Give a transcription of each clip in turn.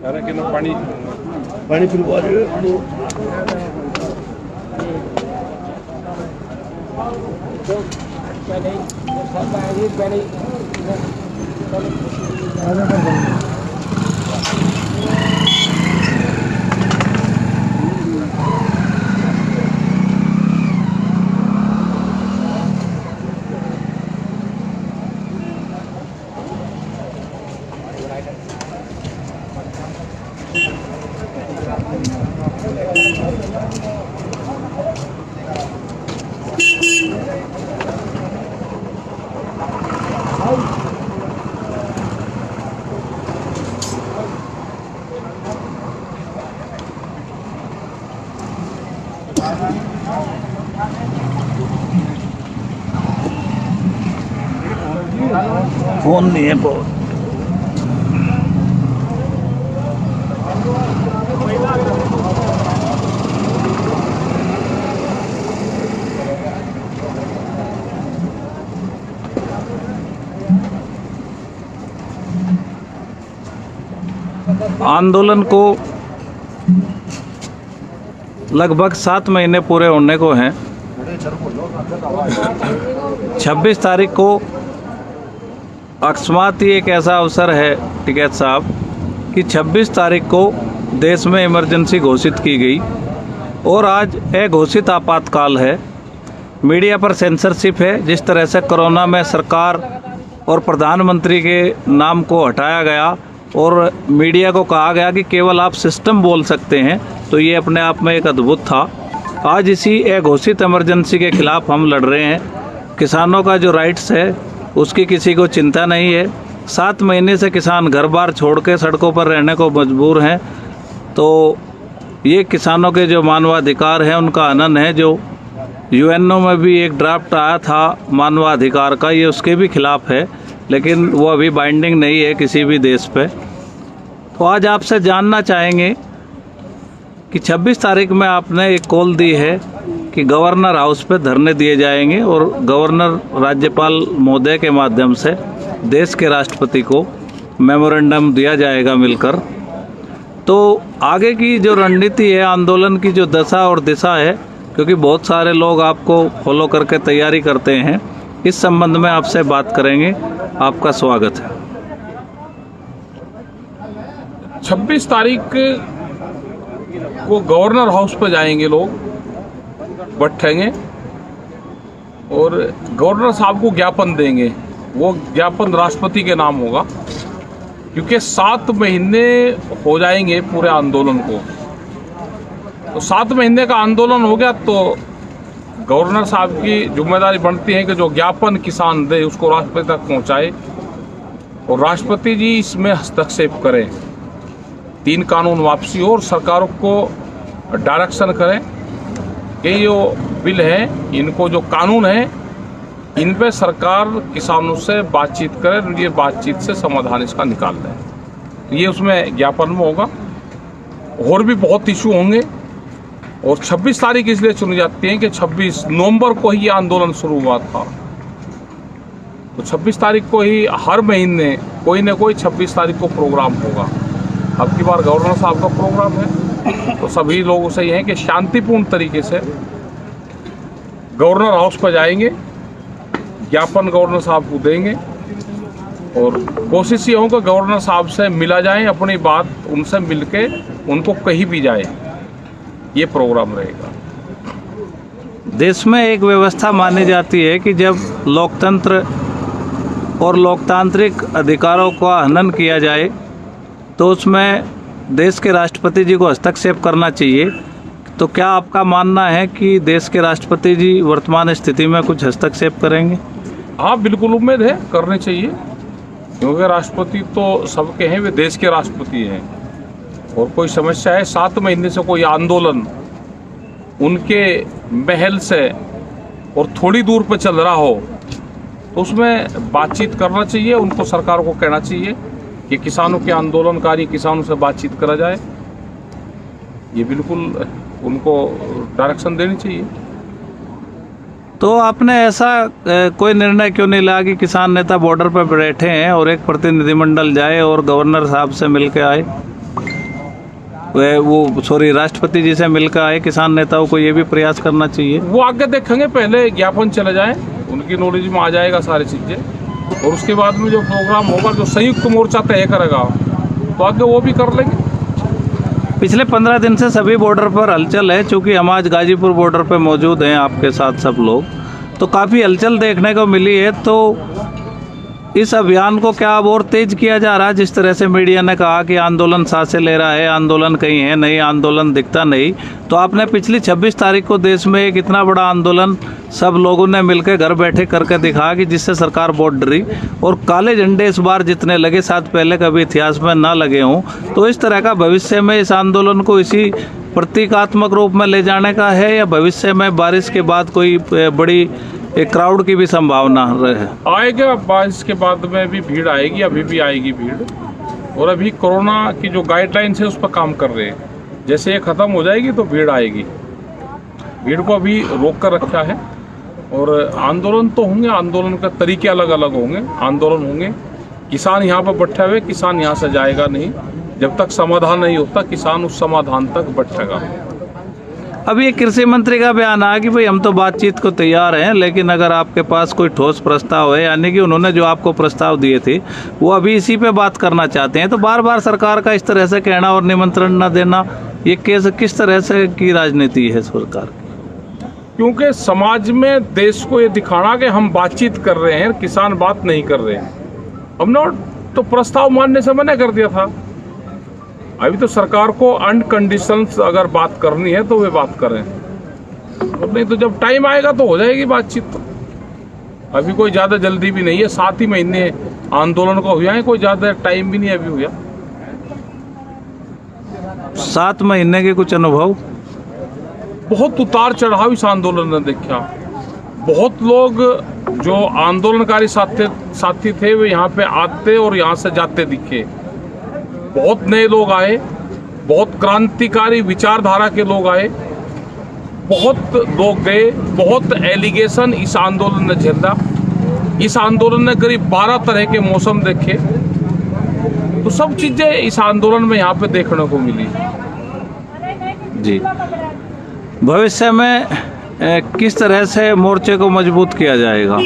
पानी पानी पिलवा रहे फोन नहीं है बहुत। आंदोलन को लगभग 7 महीने पूरे होने को हैं। 26 तारीख को अकस्मात ही एक ऐसा अवसर है टिकैत साहब कि 26 तारीख को देश में इमरजेंसी घोषित की गई और आज अघोषित आपातकाल है। मीडिया पर सेंसरशिप है। जिस तरह से कोरोना में सरकार और प्रधानमंत्री के नाम को हटाया गया और मीडिया को कहा गया कि केवल आप सिस्टम बोल सकते हैं, तो ये अपने आप में एक अद्भुत था। आज इसी अघोषित इमरजेंसी के खिलाफ हम लड़ रहे हैं। किसानों का जो राइट्स है उसकी किसी को चिंता नहीं है। 7 महीने से किसान घर बार छोड़ के सड़कों पर रहने को मजबूर हैं, तो ये किसानों के जो मानवाधिकार हैं उनका हनन है। जो यूएनओ में भी एक ड्राफ्ट आया था मानवाधिकार का, ये उसके भी खिलाफ है, लेकिन वो अभी बाइंडिंग नहीं है किसी भी देश पे। तो आज आपसे जानना चाहेंगे कि 26 तारीख में आपने एक कॉल दी है कि गवर्नर हाउस पे धरने दिए जाएंगे और गवर्नर राज्यपाल महोदय के माध्यम से देश के राष्ट्रपति को मेमोरेंडम दिया जाएगा मिलकर। तो आगे की जो रणनीति है, आंदोलन की जो दशा और दिशा है, क्योंकि बहुत सारे लोग आपको फॉलो करके तैयारी करते हैं, इस संबंध में आपसे बात करेंगे। आपका स्वागत है। 26 तारीख को गवर्नर हाउस पर जाएंगे लोग, बैठेंगे और गवर्नर साहब को ज्ञापन देंगे। वो ज्ञापन राष्ट्रपति के नाम होगा, क्योंकि 7 महीने हो जाएंगे पूरे आंदोलन को। तो 7 महीने का आंदोलन हो गया तो गवर्नर साहब की जिम्मेदारी बनती है कि जो ज्ञापन किसान दे उसको राष्ट्रपति तक पहुंचाए और राष्ट्रपति जी इसमें हस्तक्षेप करें, 3 कानून वापसी हो और सरकारों को डायरेक्शन करें कि जो बिल है, इनको जो कानून है, इन पे सरकार किसानों से बातचीत करे और ये बातचीत से समाधान इसका निकाल दें। ये उसमें ज्ञापन में होगा। और भी बहुत इशू होंगे और 26 तारीख इसलिए चुनी जाती है कि 26 नवंबर को ही ये आंदोलन शुरू हुआ था। तो 26 तारीख को ही हर महीने कोई न कोई 26 तारीख को प्रोग्राम होगा। अब की बार गवर्नर साहब का प्रोग्राम है, तो सभी लोगों से ये है कि शांतिपूर्ण तरीके से गवर्नर हाउस पर जाएंगे, ज्ञापन गवर्नर साहब को देंगे और कोशिश ये हो कि गवर्नर साहब से मिला जाए, अपनी बात उनसे मिलके उनको कहीं भी जाए। ये प्रोग्राम रहेगा। देश में एक व्यवस्था मानी जाती है कि जब लोकतंत्र और लोकतांत्रिक अधिकारों का हनन किया जाए तो उसमें देश के राष्ट्रपति जी को हस्तक्षेप करना चाहिए। तो क्या आपका मानना है कि देश के राष्ट्रपति जी वर्तमान स्थिति में कुछ हस्तक्षेप करेंगे? हाँ, बिल्कुल उम्मीद है, करने चाहिए, क्योंकि राष्ट्रपति तो सबके हैं, वे देश के राष्ट्रपति हैं। और कोई समस्या है, 7 महीने से कोई आंदोलन उनके महल से और थोड़ी दूर पर चल रहा हो तो उसमें बातचीत करना चाहिए। उनको सरकार को कहना चाहिए कि किसानों के आंदोलनकारी किसानों से बातचीत करा जाए। ये बिल्कुल उनको डायरेक्शन देनी चाहिए। तो आपने ऐसा कोई निर्णय क्यों नहीं लिया कि किसान नेता बॉर्डर पर बैठे हैं और एक प्रतिनिधिमंडल जाए और गवर्नर साहब से मिल के आए? राष्ट्रपति जी से मिलकर आए किसान नेताओं को ये भी प्रयास करना चाहिए? वो आगे देखेंगे, पहले ज्ञापन चले जाए, उनकी नॉलेज में आ जाएगा सारी चीज़ें, और उसके बाद में जो प्रोग्राम होगा, जो संयुक्त मोर्चा तय करेगा, तो आगे वो भी कर लेंगे। पिछले 15 दिन से सभी बॉर्डर पर हलचल है। चूँकि हम आज गाजीपुर बॉर्डर पर मौजूद हैं आपके साथ सब लोग, तो काफ़ी हलचल देखने को मिली है। तो इस अभियान को क्या अब और तेज किया जा रहा है? जिस तरह से मीडिया ने कहा कि आंदोलन सांसें ले रहा है, आंदोलन कहीं है नहीं, आंदोलन दिखता नहीं, तो आपने पिछली 26 तारीख को देश में एक इतना बड़ा आंदोलन सब लोगों ने मिलकर घर बैठे करके दिखा कि जिससे सरकार बहुत डरी, और काले झंडे इस बार जितने लगे साथ पहले कभी इतिहास में ना लगे हों। तो इस तरह का भविष्य में इस आंदोलन को इसी प्रतीकात्मक रूप में ले जाने का है, या भविष्य में बारिश के बाद कोई बड़ी एक क्राउड की भी संभावना है? आएगा, बारिश के बाद में भी भीड़ आएगी, अभी भी आएगी भीड़, और अभी कोरोना की जो गाइडलाइंस है उस पर काम कर रहे हैं। जैसे ये ख़त्म हो जाएगी तो भीड़ आएगी, भीड़ को अभी रोक कर रखा है। और आंदोलन तो होंगे, आंदोलन के तरीके अलग अलग होंगे, आंदोलन होंगे। किसान यहाँ पर बैठे हुए, किसान यहाँ से जाएगा नहीं, जब तक समाधान नहीं होता किसान उस समाधान तक बैठेगा। अभी एक कृषि मंत्री का बयान आया कि भाई हम तो बातचीत को तैयार हैं, लेकिन अगर आपके पास कोई ठोस प्रस्ताव है, यानी कि उन्होंने जो आपको प्रस्ताव दिए थे वो अभी इसी पे बात करना चाहते हैं। तो बार बार सरकार का इस तरह से कहना और निमंत्रण न देना, ये किस तरह से की राजनीति है सरकार की? क्योंकि समाज में देश को ये दिखाना कि हम बातचीत कर रहे हैं, किसान बात नहीं कर रहे हैं। हमने तो प्रस्ताव मानने से मना कर दिया था। अभी तो सरकार को अनकंडीशनल अगर बात करनी है तो वे बात करें, और नहीं तो जब टाइम आएगा तो हो जाएगी बातचीत। अभी कोई ज़्यादा जल्दी भी नहीं है, 7 ही महीने आंदोलन को हुआ है, कोई ज़्यादा टाइम भी नहीं अभी हुआ। 7 महीने के कुछ अनुभव? बहुत उतार चढ़ाव इस आंदोलन ने देखा। बहुत लोग जो आंदोलनकारी साथी थे वे यहाँ पे आते और यहाँ से जाते दिखे। बहुत नए लोग आए, बहुत क्रांतिकारी विचारधारा के लोग आए, बहुत लोग गए, बहुत एलिगेशन इस आंदोलन ने झेला। इस आंदोलन ने करीब 12 तरह के मौसम देखे, तो सब चीज़ें इस आंदोलन में यहाँ पे देखने को मिली। जी, भविष्य में किस तरह से मोर्चे को मजबूत किया जाएगा?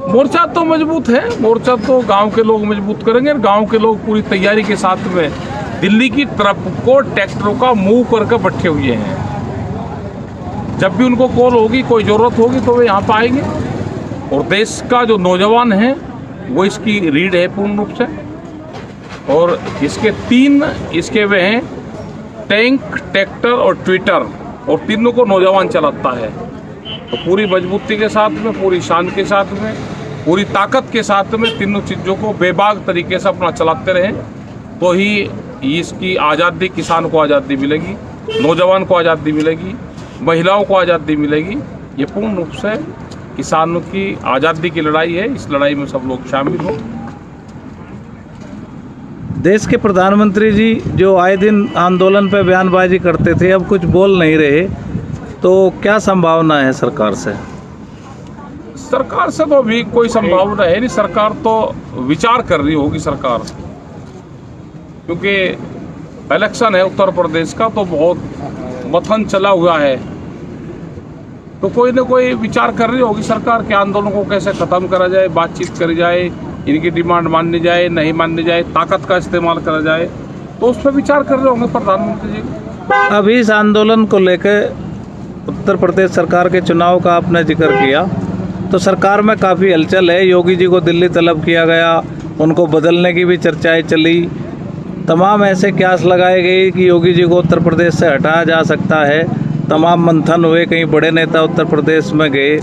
मोर्चा तो मजबूत है, मोर्चा तो गांव के लोग मजबूत करेंगे। गांव के लोग पूरी तैयारी के साथ में दिल्ली की तरफ को ट्रैक्टरों का मूव करके बैठे हुए हैं। जब भी उनको कॉल होगी, कोई ज़रूरत होगी तो वे यहाँ पर आएंगे। और देश का जो नौजवान है वो इसकी रीढ़ है पूर्ण रूप से। और इसके 3 इसके वे हैं, टैंक, ट्रैक्टर और ट्विटर, और तीनों को नौजवान चलाता है। तो पूरी मजबूती के साथ में, पूरी शान के साथ में, पूरी ताकत के साथ में तीनों चीज़ों को बेबाक तरीके से अपना चलाते रहें, तो ही इसकी आज़ादी, किसान को आज़ादी मिलेगी, नौजवान को आज़ादी मिलेगी, महिलाओं को आज़ादी मिलेगी। ये पूर्ण रूप से किसानों की आज़ादी की लड़ाई है। इस लड़ाई में सब लोग शामिल हों। देश के प्रधानमंत्री जी जो आए दिन आंदोलन पर बयानबाजी करते थे, अब कुछ बोल नहीं रहे, तो क्या संभावना है सरकार से? सरकार से तो अभी कोई संभावना है नहीं। सरकार तो विचार कर रही होगी सरकार, क्योंकि इलेक्शन है उत्तर प्रदेश का, तो बहुत मथन चला हुआ है। तो कोई ना कोई विचार कर रही होगी सरकार के आंदोलन को कैसे ख़त्म करा जाए, बातचीत करी जाए, इनकी डिमांड माननी जाए, नहीं माननी जाए, ताकत का इस्तेमाल करा जाए, तो उस पर विचार कर रहे होंगे प्रधानमंत्री जी। अभी इस आंदोलन को लेकर उत्तर प्रदेश सरकार के चुनाव का आपने जिक्र किया, तो सरकार में काफ़ी हलचल है। योगी जी को दिल्ली तलब किया गया, उनको बदलने की भी चर्चाएं चली, तमाम ऐसे क्यास लगाए गए कि योगी जी को उत्तर प्रदेश से हटाया जा सकता है। तमाम मंथन हुए, कई बड़े नेता उत्तर प्रदेश में गए,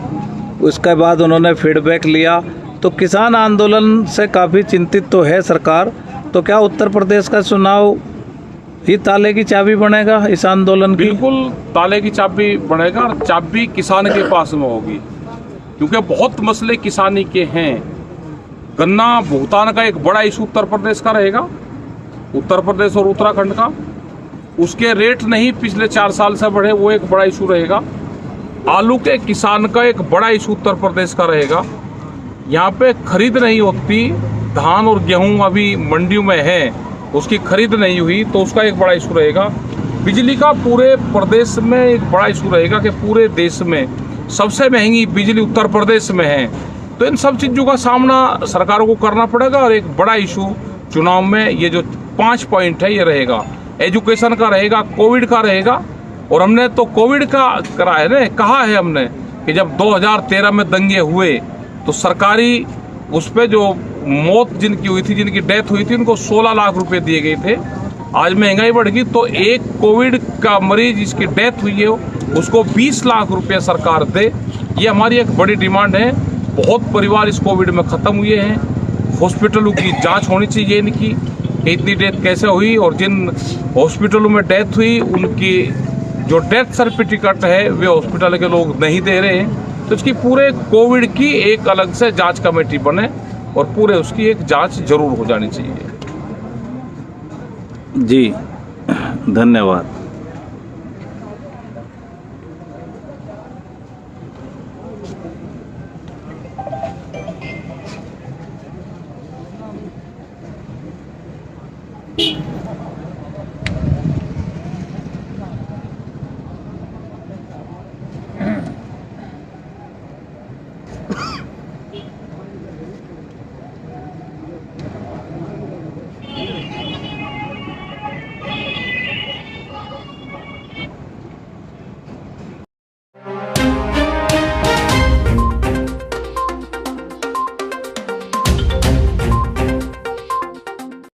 उसके बाद उन्होंने फीडबैक लिया। तो किसान आंदोलन से काफ़ी चिंतित तो है सरकार। तो क्या उत्तर प्रदेश का चुनाव ही ताले की चाबी बनेगा इस आंदोलन की? बिल्कुल ताले की चाबी बनेगा, और चाबी किसान के पास में होगी, क्योंकि बहुत मसले किसानी के हैं। गन्ना भुगतान का एक बड़ा इशू उत्तर प्रदेश का रहेगा, उत्तर प्रदेश और उत्तराखंड का। उसके रेट नहीं पिछले 4 साल से बढ़े, वो एक बड़ा इशू रहेगा। आलू के किसान का एक बड़ा इशू उत्तर प्रदेश का रहेगा। यहाँ पे खरीद नहीं होती, धान और गेहूँ अभी मंडियों में है, उसकी खरीद नहीं हुई तो उसका एक बड़ा इशू रहेगा। बिजली का पूरे प्रदेश में एक बड़ा इशू रहेगा कि पूरे देश में सबसे महंगी बिजली उत्तर प्रदेश में है। तो इन सब चीज़ों का सामना सरकारों को करना पड़ेगा और एक बड़ा इशू चुनाव में ये जो 5 पॉइंट है ये रहेगा। एजुकेशन का रहेगा, कोविड का रहेगा। और हमने तो कोविड का करा है ना, कहा है हमने कि जब 2013 में दंगे हुए तो सरकारी उस पर जो मौत जिनकी हुई थी, जिनकी डेथ हुई थी, उनको 16 लाख रुपए दिए गए थे। आज महंगाई बढ़ गई तो एक कोविड का मरीज जिसकी डेथ हुई है उसको 20 लाख रुपए सरकार दे। ये हमारी एक बड़ी डिमांड है। बहुत परिवार इस कोविड में ख़त्म हुए हैं। हॉस्पिटलों की जांच होनी चाहिए इनकी कि इतनी डेथ कैसे हुई, और जिन हॉस्पिटलों में डेथ हुई उनकी जो डेथ सर्टिफिकेट है वे हॉस्पिटल के लोग नहीं दे रहे हैं। तो इसकी पूरे कोविड की एक अलग से जांच कमेटी बने और पूरे उसकी एक जांच जरूर हो जानी चाहिए। जी धन्यवाद।